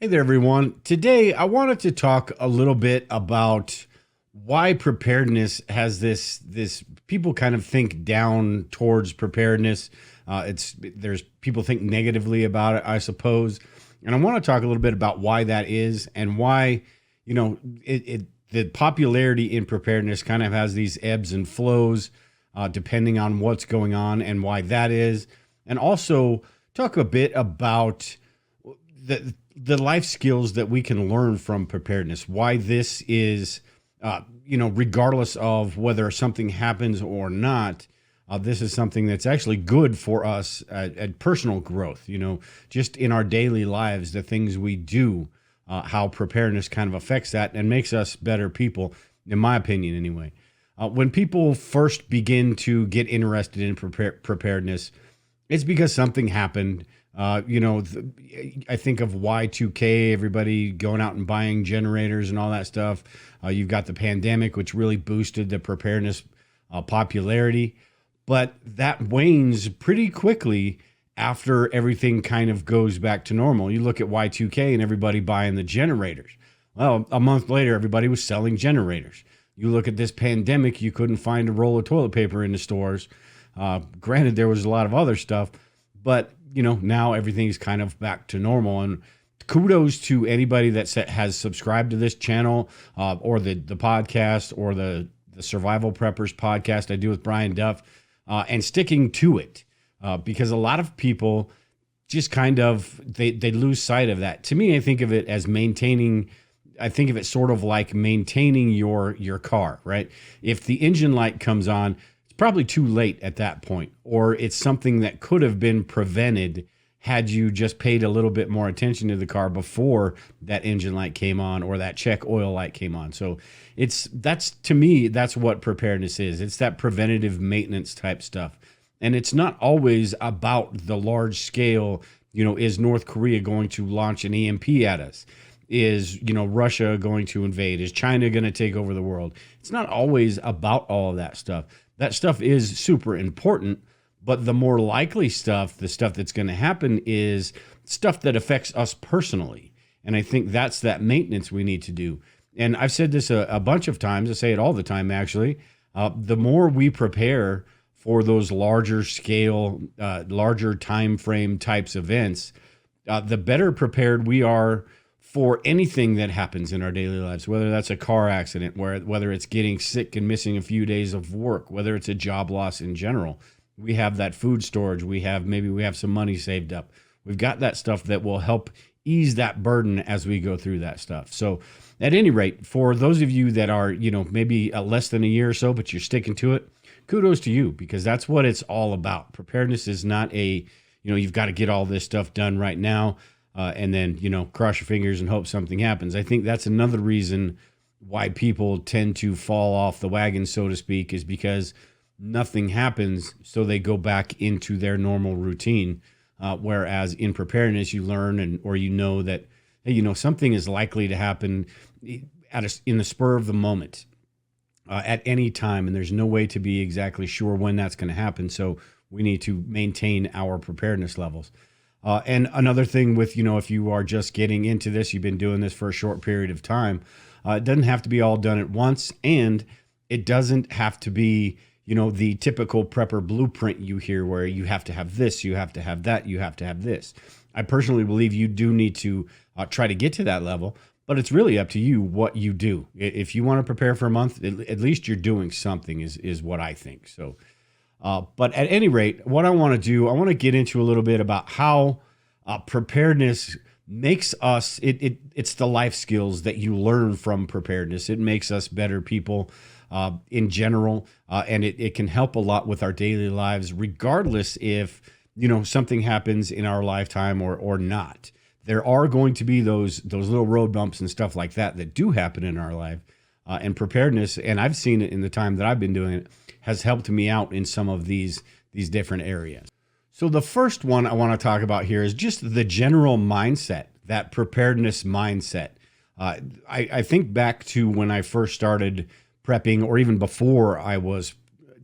Hey there, everyone. Today, I wanted to talk a little bit about why preparedness has this people kind of think down towards preparedness. There's people think negatively about it, I suppose, and I want to talk a little bit about why that is and why the popularity in preparedness kind of has these ebbs and flows depending on what's going on and why that is, and also talk a bit about the life skills that we can learn from preparedness, why this is, regardless of whether something happens or not, this is something that's actually good for us at personal growth, just in our daily lives, the things we do, how preparedness kind of affects that and makes us better people, in my opinion, anyway. When people first begin to get interested in preparedness, it's because something happened. I think of Y2K, everybody going out and buying generators and all that stuff. You've got the pandemic, which really boosted the preparedness popularity. But that wanes pretty quickly after everything kind of goes back to normal. You look at Y2K and everybody buying the generators. Well, a month later, everybody was selling generators. You look at this pandemic, you couldn't find a roll of toilet paper in the stores. Granted, there was a lot of other stuff, but now everything's kind of back to normal. And kudos to anybody that has subscribed to this channel or the podcast or the Survival Preppers podcast I do with Brian Duff and sticking to it because a lot of people just kind of, they lose sight of that. To me, I think of it as I think of it sort of like maintaining your car, right? If the engine light comes on, probably too late at that point, or it's something that could have been prevented had you just paid a little bit more attention to the car before that engine light came on or that check oil light came on. So to me, that's what preparedness is. It's that preventative maintenance type stuff. And it's not always about the large scale, is North Korea going to launch an EMP at us? Is, Russia going to invade? Is China going to take over the world? It's not always about all of that stuff. That stuff is super important, but the more likely stuff, the stuff that's going to happen is stuff that affects us personally. And I think that's that maintenance we need to do. And I've said this a bunch of times. I say it all the time, actually. The more we prepare for those larger scale, larger time frame types events, the better prepared we are for anything that happens in our daily lives, whether that's a car accident, whether it's getting sick and missing a few days of work, whether it's a job loss in general. We have that food storage. Maybe we have some money saved up. We've got that stuff that will help ease that burden as we go through that stuff. So at any rate, for those of you that are, maybe less than a year or so, but you're sticking to it, kudos to you, because that's what it's all about. Preparedness is not you've got to get all this stuff done right now. And then, cross your fingers and hope something happens. I think that's another reason why people tend to fall off the wagon, so to speak, is because nothing happens, so they go back into their normal routine. Whereas in preparedness, you learn that, hey, something is likely to happen in the spur of the moment at any time, and there's no way to be exactly sure when that's going to happen. So we need to maintain our preparedness levels. And another thing with, if you are just getting into this, you've been doing this for a short period of time, it doesn't have to be all done at once. And it doesn't have to be, the typical prepper blueprint you hear where you have to have this, you have to have that, you have to have this. I personally believe you do need to try to get to that level, but it's really up to you what you do. If you want to prepare for a month, at least you're doing something is what I think. So but at any rate, what I want to get into a little bit about how preparedness makes us, it's the life skills that you learn from preparedness. It makes us better people in general, and it can help a lot with our daily lives, regardless if, something happens in our lifetime or not. There are going to be those little road bumps and stuff like that do happen in our life. And preparedness, and I've seen it in the time that I've been doing it, has helped me out in some of these different areas. So the first one I want to talk about here is just the general mindset, that preparedness mindset. I think back to when I first started prepping, or even before I was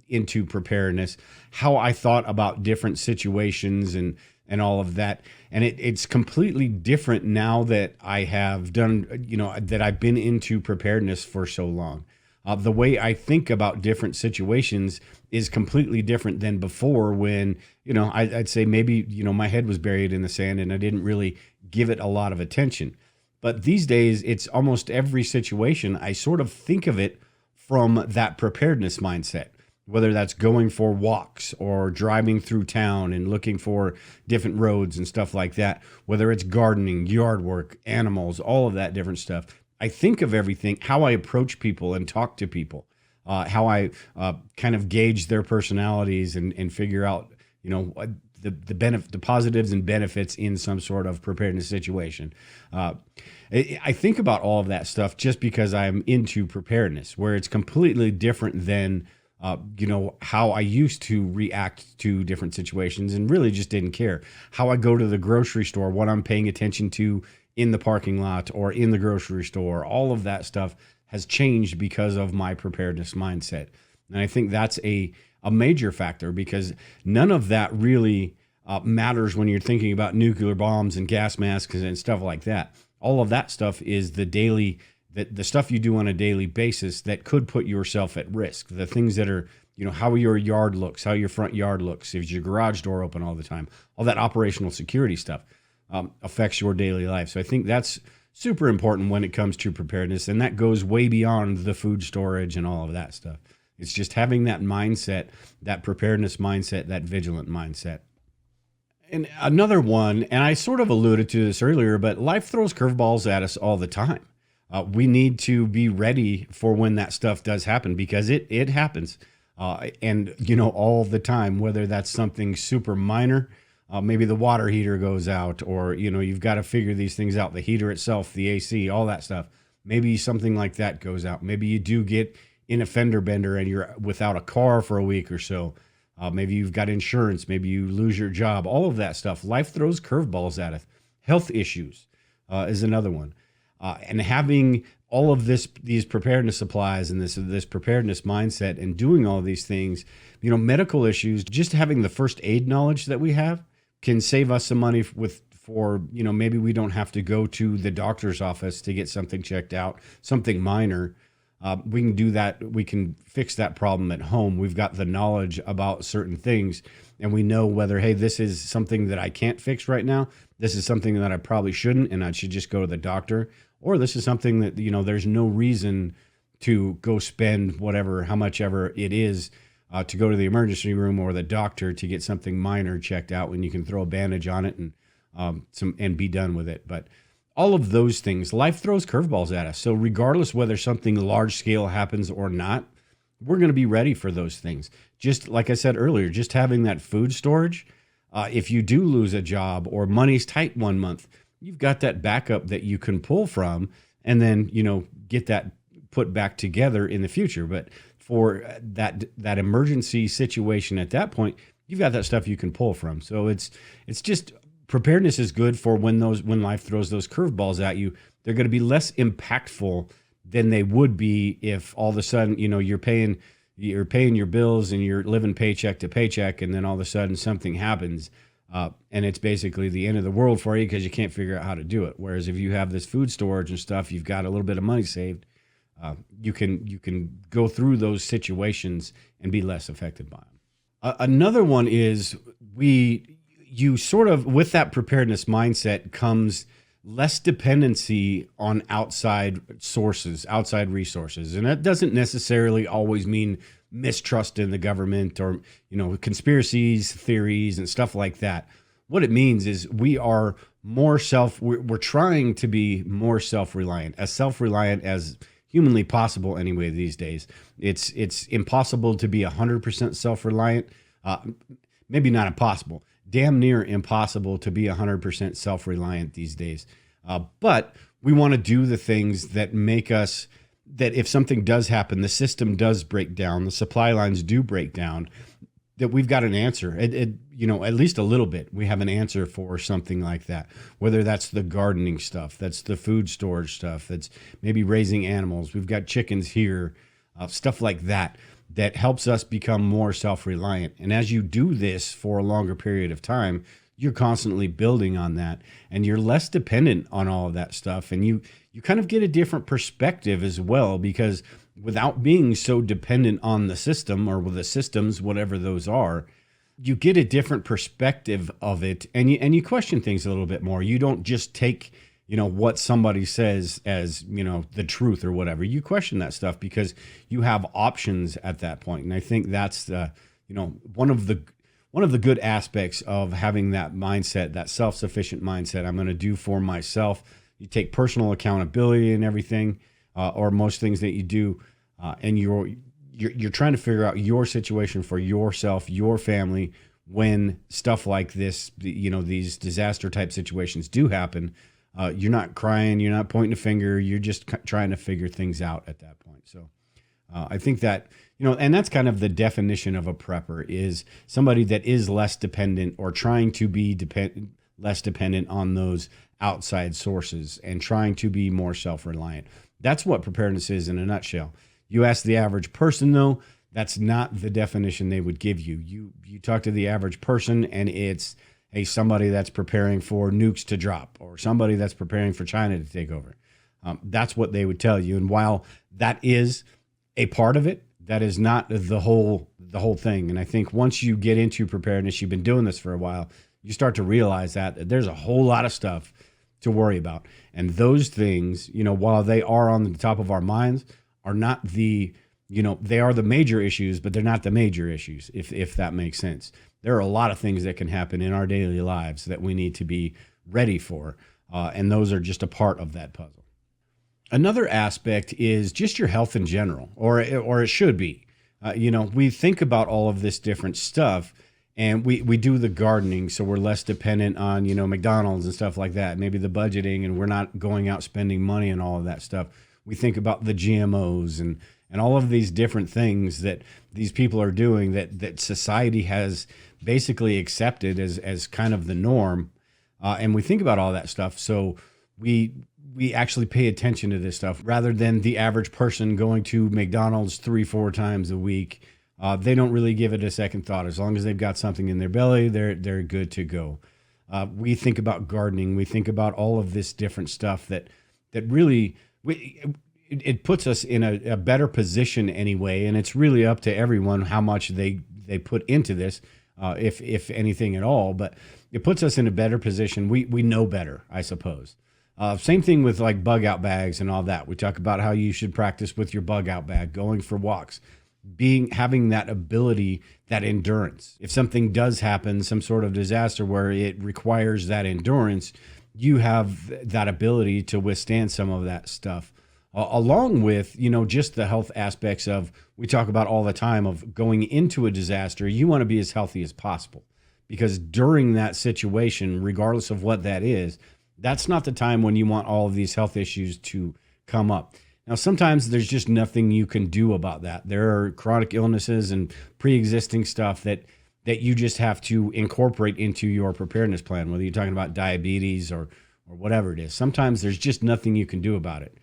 into preparedness, how I thought about different situations and and all of that. And it's completely different now that I have done, that I've been into preparedness for so long. The way I think about different situations is completely different than before when, I'd say maybe, my head was buried in the sand and I didn't really give it a lot of attention. But these days, it's almost every situation I sort of think of it from that preparedness mindset, whether that's going for walks or driving through town and looking for different roads and stuff like that, whether it's gardening, yard work, animals, all of that different stuff. I think of everything, how I approach people and talk to people, how I kind of gauge their personalities and figure out, the positives and benefits in some sort of preparedness situation. I think about all of that stuff just because I'm into preparedness, where it's completely different than how I used to react to different situations and really just didn't care. How I go to the grocery store, what I'm paying attention to in the parking lot or in the grocery store, all of that stuff has changed because of my preparedness mindset. And I think that's a major factor, because none of that really matters when you're thinking about nuclear bombs and gas masks and stuff like that. All of that stuff is the stuff you do on a daily basis that could put yourself at risk. The things that are, how your yard looks, how your front yard looks, if your garage door open all the time, all that operational security stuff affects your daily life. So I think that's super important when it comes to preparedness. And that goes way beyond the food storage and all of that stuff. It's just having that mindset, that preparedness mindset, that vigilant mindset. And another one, and I sort of alluded to this earlier, but life throws curveballs at us all the time. We need to be ready for when that stuff does happen, because it happens. And, all the time, whether that's something super minor, maybe the water heater goes out, or, you've got to figure these things out, the heater itself, the AC, all that stuff. Maybe something like that goes out. Maybe you do get in a fender bender and you're without a car for a week or so. Maybe you've got insurance. Maybe you lose your job. All of that stuff. Life throws curveballs at us. Health issues is another one. And having all of these preparedness supplies and this preparedness mindset and doing all these things, medical issues, just having the first aid knowledge that we have can save us some money for maybe we don't have to go to the doctor's office to get something checked out, something minor. We can do that. We can fix that problem at home. We've got the knowledge about certain things, and we know whether, hey, this is something that I can't fix right now. This is something that I probably shouldn't, and I should just go to the doctor. Or this is something that, there's no reason to go spend how much ever it is to go to the emergency room or the doctor to get something minor checked out, when you can throw a bandage on it and be done with it. But all of those things, life throws curveballs at us. So regardless whether something large scale happens or not, we're going to be ready for those things. Just like I said earlier, just having that food storage, if you do lose a job or money's tight one month, you've got that backup that you can pull from and then, get that put back together in the future. But for that emergency situation at that point, you've got that stuff you can pull from. So it's just, preparedness is good for when life throws those curveballs at you. They're going to be less impactful than they would be if all of a sudden, you're paying your bills and you're living paycheck to paycheck, and then all of a sudden something happens, and it's basically the end of the world for you because you can't figure out how to do it. Whereas if you have this food storage and stuff, you've got a little bit of money saved. You can go through those situations and be less affected by them. Another one is you sort of, with that preparedness mindset comes less dependency on outside sources, outside resources. And that doesn't necessarily always mean mistrust in the government or, conspiracies, theories, and stuff like that. What it means is we're trying to be more self-reliant as humanly possible anyway these days. It's impossible to be 100% self-reliant. Maybe not impossible. Damn near impossible to be 100% self-reliant these days. But we want to do the things that make us, that if something does happen, the system does break down, the supply lines do break down, that we've got an answer. At least a little bit, we have an answer for something like that. Whether that's the gardening stuff, that's the food storage stuff, that's maybe raising animals. We've got chickens here, stuff like that. That helps us become more self-reliant. And as you do this for a longer period of time, you're constantly building on that, and you're less dependent on all of that stuff. And you kind of get a different perspective as well, because without being so dependent on the system or with the systems, whatever those are, you get a different perspective of it, and you question things a little bit more. You don't just take, what somebody says as, the truth or whatever. You question that stuff because you have options at that point. And I think that's the, one of the good aspects of having that mindset, that self-sufficient mindset. I'm going to do for myself. You take personal accountability in everything, or most things that you do, and you're trying to figure out your situation for yourself, your family, when stuff like this, these disaster type situations do happen. You're not crying, you're not pointing a finger, you're just trying to figure things out at that point. So I think that, and that's kind of the definition of a prepper, is somebody that is less dependent or trying to be less dependent on those outside sources and trying to be more self-reliant. That's what preparedness is in a nutshell. You ask the average person, though, that's not the definition they would give you. You talk to the average person, and it's somebody that's preparing for nukes to drop, or somebody that's preparing for China to take over. That's what they would tell you. And while that is a part of it, that is not the whole thing. And I think once you get into preparedness, you've been doing this for a while, you start to realize that there's a whole lot of stuff to worry about. And those things, while they are on the top of our minds, are not they are the major issues, but they're not the major issues, if that makes sense. There are a lot of things that can happen in our daily lives that we need to be ready for, and those are just a part of that puzzle. Another aspect is just your health in general, or it should be. We think about all of this different stuff, and we do the gardening, so we're less dependent on, McDonald's and stuff like that, maybe the budgeting, and we're not going out spending money and all of that stuff. We think about the GMOs and all of these different things that these people are doing that society has basically accepted as kind of the norm. And we think about all that stuff. So we actually pay attention to this stuff rather than the average person going to McDonald's 3-4 times a week. They don't really give it a second thought. As long as they've got something in their belly, they're good to go. We think about gardening. We think about all of this different stuff that really it puts us in a better position anyway. And it's really up to everyone how much they put into this, if anything at all. But it puts us in a better position. We know better, I suppose. Same thing with like bug out bags and all that. We talk about how you should practice with your bug out bag, going for walks, having that ability, that endurance. If something does happen, some sort of disaster where it requires that endurance, you have that ability to withstand some of that stuff. Along with, just the health aspects of, we talk about all the time, of going into a disaster, you want to be as healthy as possible, because during that situation, regardless of what that is, that's not the time when you want all of these health issues to come up. Now, sometimes there's just nothing you can do about that. There are chronic illnesses and pre-existing stuff that you just have to incorporate into your preparedness plan, whether you're talking about diabetes or whatever it is. Sometimes there's just nothing you can do about it.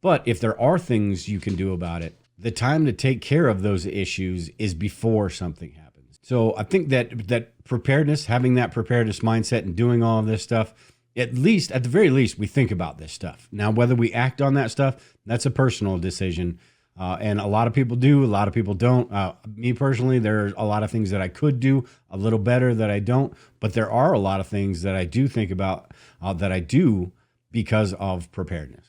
But if there are things you can do about it, the time to take care of those issues is before something happens. So I think that preparedness, having that preparedness mindset and doing all of this stuff, at the very least, we think about this stuff. Now, whether we act on that stuff, that's a personal decision. And a lot of people do, a lot of people don't. Me personally, there are a lot of things that I could do a little better that I don't. But there are a lot of things that I do think about that I do because of preparedness.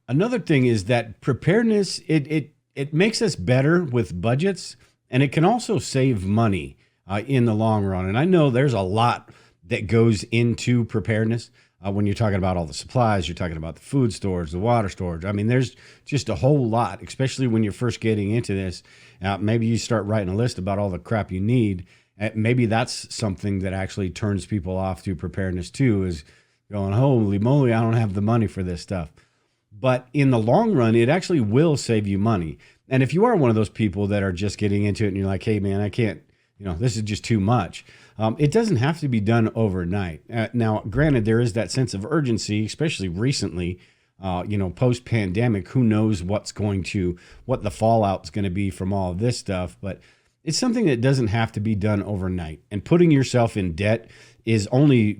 Another thing is that preparedness, it makes us better with budgets, and it can also save money in the long run. And I know there's a lot that goes into preparedness. When you're talking about all the supplies, you're talking about the food storage, the water storage. I mean, there's just a whole lot, especially when you're first getting into this. Maybe you start writing a list about all the crap you need. Maybe that's something that actually turns people off to preparedness too, is going, holy moly, I don't have the money for this stuff. But in the long run, it actually will save you money. And if you are one of those people that are just getting into it and you're like, hey, man, I can't, this is just too much. It doesn't have to be done overnight. Now, granted, there is that sense of urgency, especially recently, post-pandemic. Who knows what the fallout's going to be from all of this stuff. But it's something that doesn't have to be done overnight. And putting yourself in debt is only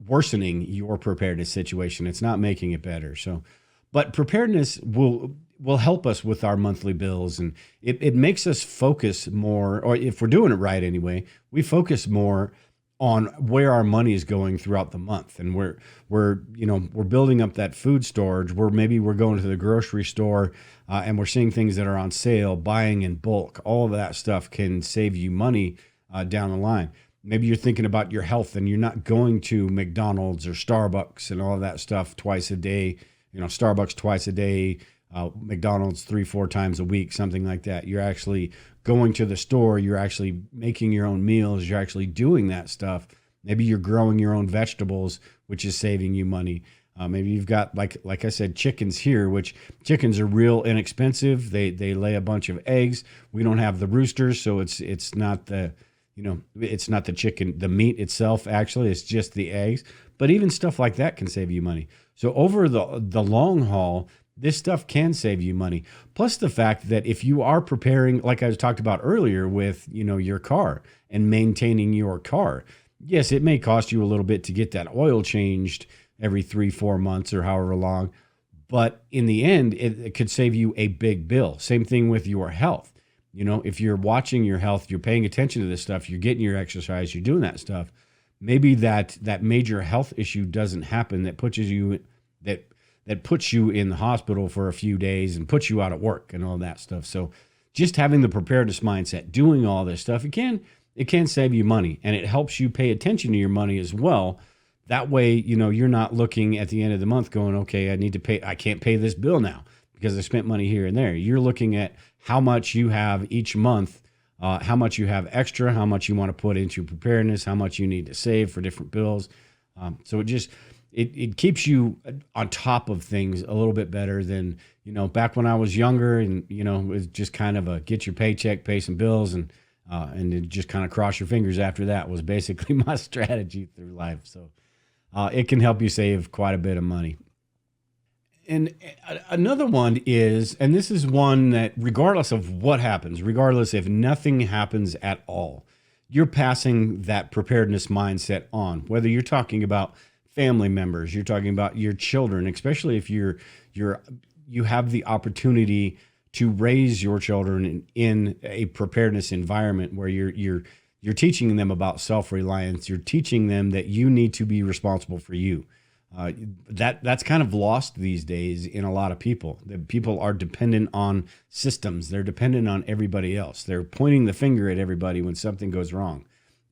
worsening your preparedness situation. It's not making it better. So, but preparedness will help us with our monthly bills, and it makes us focus more, or if we're doing it right anyway, we focus more on where our money is going throughout the month. And we're building up that food storage, where maybe we're going to the grocery store and we're seeing things that are on sale, buying in bulk. All of that stuff can save you money down the line. Maybe you're thinking about your health and you're not going to McDonald's or Starbucks and all of that stuff twice a day. Starbucks twice a day, McDonald's 3-4 times a week, something like that. You're actually going to the store. You're actually making your own meals. You're actually doing that stuff. Maybe you're growing your own vegetables, which is saving you money. Maybe you've got, like I said, chickens here, which chickens are real inexpensive. They lay a bunch of eggs. We don't have the roosters, so it's not the it's not the chicken, the meat itself. Actually, it's just the eggs. But even stuff like that can save you money. So over the long haul, this stuff can save you money. Plus the fact that if you are preparing, like I talked about earlier with, your car and maintaining your car, yes, it may cost you a little bit to get that oil changed every 3-4 months or however long, but in the end, it could save you a big bill. Same thing with your health. If you're watching your health, you're paying attention to this stuff, you're getting your exercise, you're doing that stuff, maybe that major health issue doesn't happen that puts you in the hospital for a few days and puts you out of work and all that stuff. So just having the preparedness mindset, doing all this stuff, it can save you money, and it helps you pay attention to your money as well. That way, you're not looking at the end of the month going, okay, I can't pay this bill now because I spent money here and there. You're looking at how much you have each month, how much you have extra, how much you want to put into preparedness, how much you need to save for different bills. So it keeps you on top of things a little bit better than, back when I was younger, and, it was just kind of a get your paycheck, pay some bills, and then just kind of cross your fingers after that was basically my strategy through life. So it can help you save quite a bit of money. And another one is, and this is one that regardless of what happens, regardless if nothing happens at all, you're passing that preparedness mindset on, whether you're talking about family members, you're talking about your children, especially if you have the opportunity to raise your children in a preparedness environment where you're teaching them about self-reliance. You're teaching them that you need to be responsible for you. That's kind of lost these days in a lot of people. That people are dependent on systems. They're dependent on everybody else. They're pointing the finger at everybody when something goes wrong.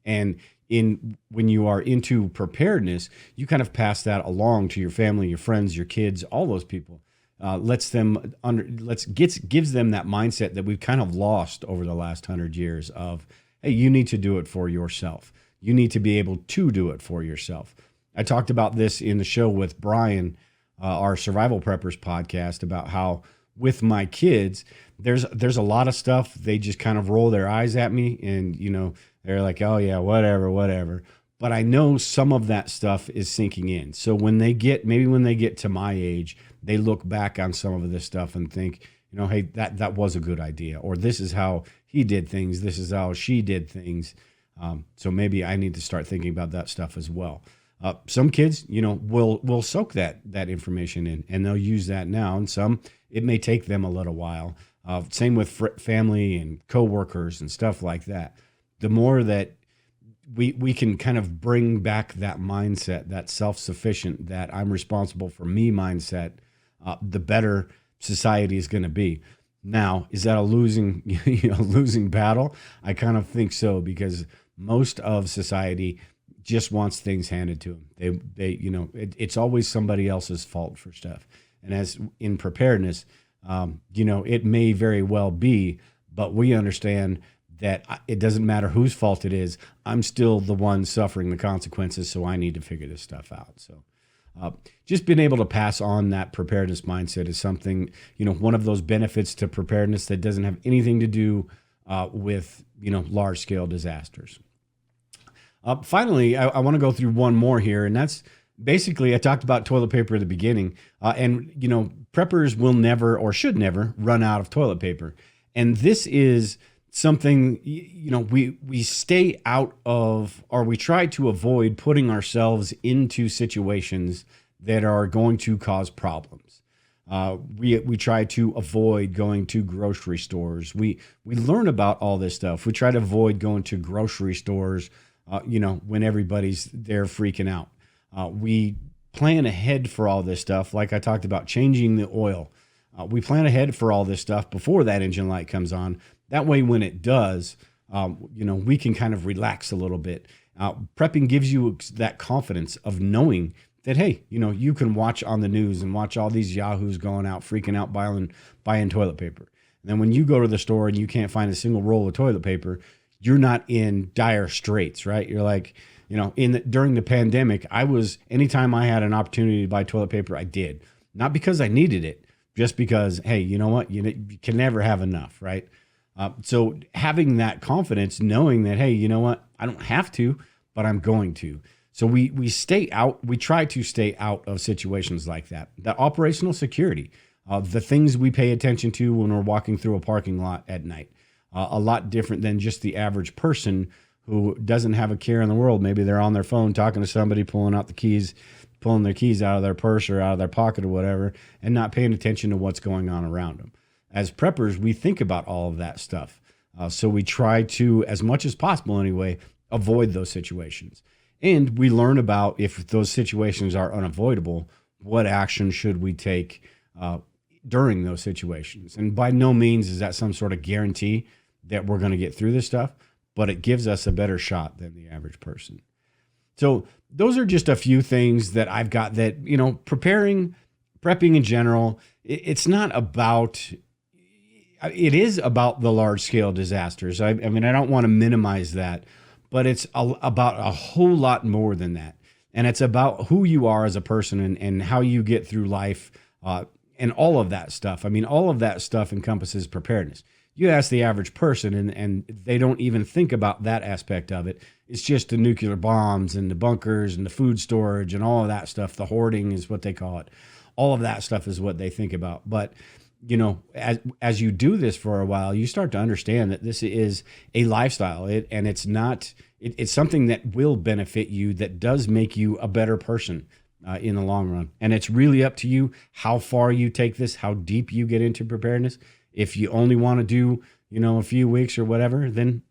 And when you are into preparedness, you kind of pass that along to your family, your friends, your kids, all those people. Gives them that mindset that we've kind of lost over the last 100 years of, hey, you need to do it for yourself. You need to be able to do it for yourself. I talked about this in the show with Brian, our Survival Preppers podcast, about how with my kids, there's a lot of stuff. They just kind of roll their eyes at me and, they're like, oh yeah, whatever. But I know some of that stuff is sinking in. So when they get to my age, they look back on some of this stuff and think, hey, that was a good idea. Or this is how he did things. This is how she did things. So maybe I need to start thinking about that stuff as well. Some kids, will soak that information in, and they'll use that now. And some, it may take them a little while. Same with family and coworkers and stuff like that. The more that we can kind of bring back that mindset, that self-sufficient, that I'm responsible for me mindset, the better society is going to be. Now, is that a losing battle? I kind of think so, because most of society just wants things handed to them. It's always somebody else's fault for stuff. And as in preparedness, it may very well be, but we understand that it doesn't matter whose fault it is. I'm still the one suffering the consequences, so I need to figure this stuff out. So just being able to pass on that preparedness mindset is something, one of those benefits to preparedness that doesn't have anything to do with, large-scale disasters. Finally, I want to go through one more here, and that's basically, I talked about toilet paper at the beginning, and preppers will never or should never run out of toilet paper. And this is something, we stay out of, or we try to avoid putting ourselves into situations that are going to cause problems. We try to avoid going to grocery stores. We learn about all this stuff. We try to avoid going to grocery stores, when everybody's there freaking out. We plan ahead for all this stuff. Like I talked about changing the oil. We plan ahead for all this stuff before that engine light comes on. That way, when it does, we can kind of relax a little bit. Prepping gives you that confidence of knowing that, hey, you can watch on the news and watch all these yahoos going out, freaking out, buying toilet paper. And then when you go to the store and you can't find a single roll of toilet paper, you're not in dire straits, right? You're like, during the pandemic, anytime I had an opportunity to buy toilet paper, I did. Not because I needed it, just because, hey, you know what? You can never have enough, right? So having that confidence, knowing that, hey, you know what? I don't have to, but I'm going to. So we stay out. We try to stay out of situations like that. The operational security, the things we pay attention to when we're walking through a parking lot at night, a lot different than just the average person who doesn't have a care in the world. Maybe they're on their phone talking to somebody, pulling their keys out of their purse or out of their pocket or whatever, and not paying attention to what's going on around them. As preppers, we think about all of that stuff. So we try to, as much as possible anyway, avoid those situations. And we learn about, if those situations are unavoidable, what action should we take during those situations. And by no means is that some sort of guarantee that we're going to get through this stuff, but it gives us a better shot than the average person. So those are just a few things that I've got that, prepping in general, it's not about, it is about the large scale disasters. I mean, I don't want to minimize that, but it's about a whole lot more than that. And it's about who you are as a person and how you get through life and all of that stuff. I mean, all of that stuff encompasses preparedness. You ask the average person and they don't even think about that aspect of it. It's just the nuclear bombs and the bunkers and the food storage and all of that stuff. The hoarding is what they call it. All of that stuff is what they think about. But, as you do this for a while, you start to understand that this is a lifestyle. It's something that will benefit you, that does make you a better person in the long run. And it's really up to you how far you take this, how deep you get into preparedness. If you only want to do, a few weeks or whatever, then,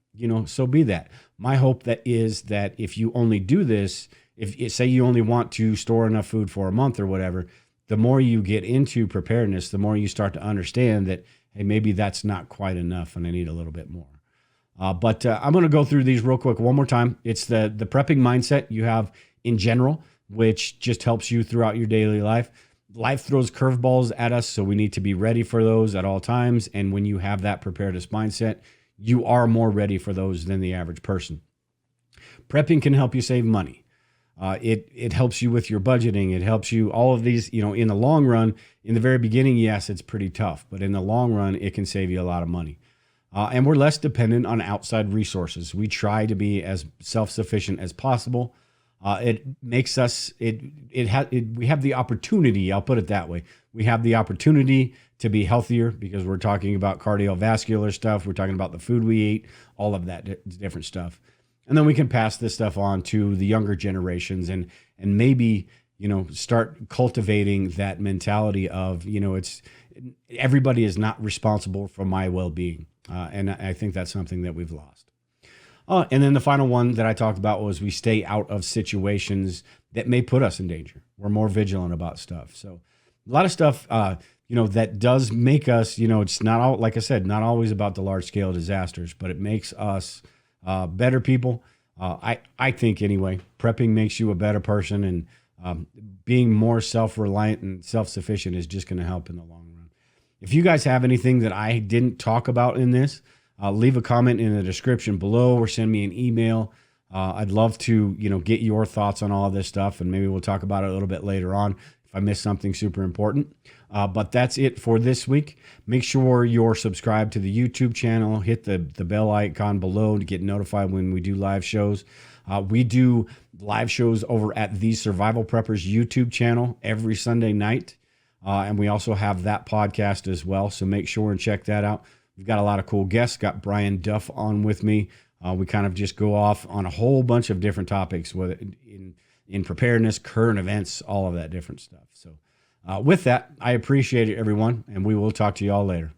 so be that. My hope is that if you only do this, if say you only want to store enough food for a month or whatever, the more you get into preparedness, the more you start to understand that, hey, maybe that's not quite enough and I need a little bit more. But I'm going to go through these real quick one more time. It's the prepping mindset you have in general, which just helps you throughout your daily life. Life throws curveballs at us, so we need to be ready for those at all times. And when you have that preparedness mindset, you are more ready for those than the average person. Prepping can help you save money. It helps you with your budgeting. It helps you, all of these, in the long run. In the very beginning, yes, it's pretty tough, but in the long run, it can save you a lot of money. And we're less dependent on outside resources. We try to be as self-sufficient as possible. It makes us, we have the opportunity, I'll put it that way. We have the opportunity to be healthier because we're talking about cardiovascular stuff. We're talking about the food we eat, all of that different stuff. And then we can pass this stuff on to the younger generations and maybe, start cultivating that mentality of, everybody is not responsible for my well-being. And I think that's something that we've lost. And then the final one that I talked about was we stay out of situations that may put us in danger. We're more vigilant about stuff. So a lot of stuff, that does make us, it's not all, like I said, not always about the large scale disasters, but it makes us better people. I think anyway, prepping makes you a better person, and being more self-reliant and self-sufficient is just going to help in the long run. If you guys have anything that I didn't talk about in this, leave a comment in the description below or send me an email. I'd love to, get your thoughts on all of this stuff, and maybe we'll talk about it a little bit later on if I missed something super important. But that's it for this week. Make sure you're subscribed to the YouTube channel. Hit the bell icon below to get notified when we do live shows. We do live shows over at the Survival Preppers YouTube channel every Sunday night. And we also have that podcast as well. So make sure and check that out. We've got a lot of cool guests. Got Brian Duff on with me. We kind of just go off on a whole bunch of different topics, whether in preparedness, current events, all of that different stuff. So with that, I appreciate it, everyone, and we will talk to you all later.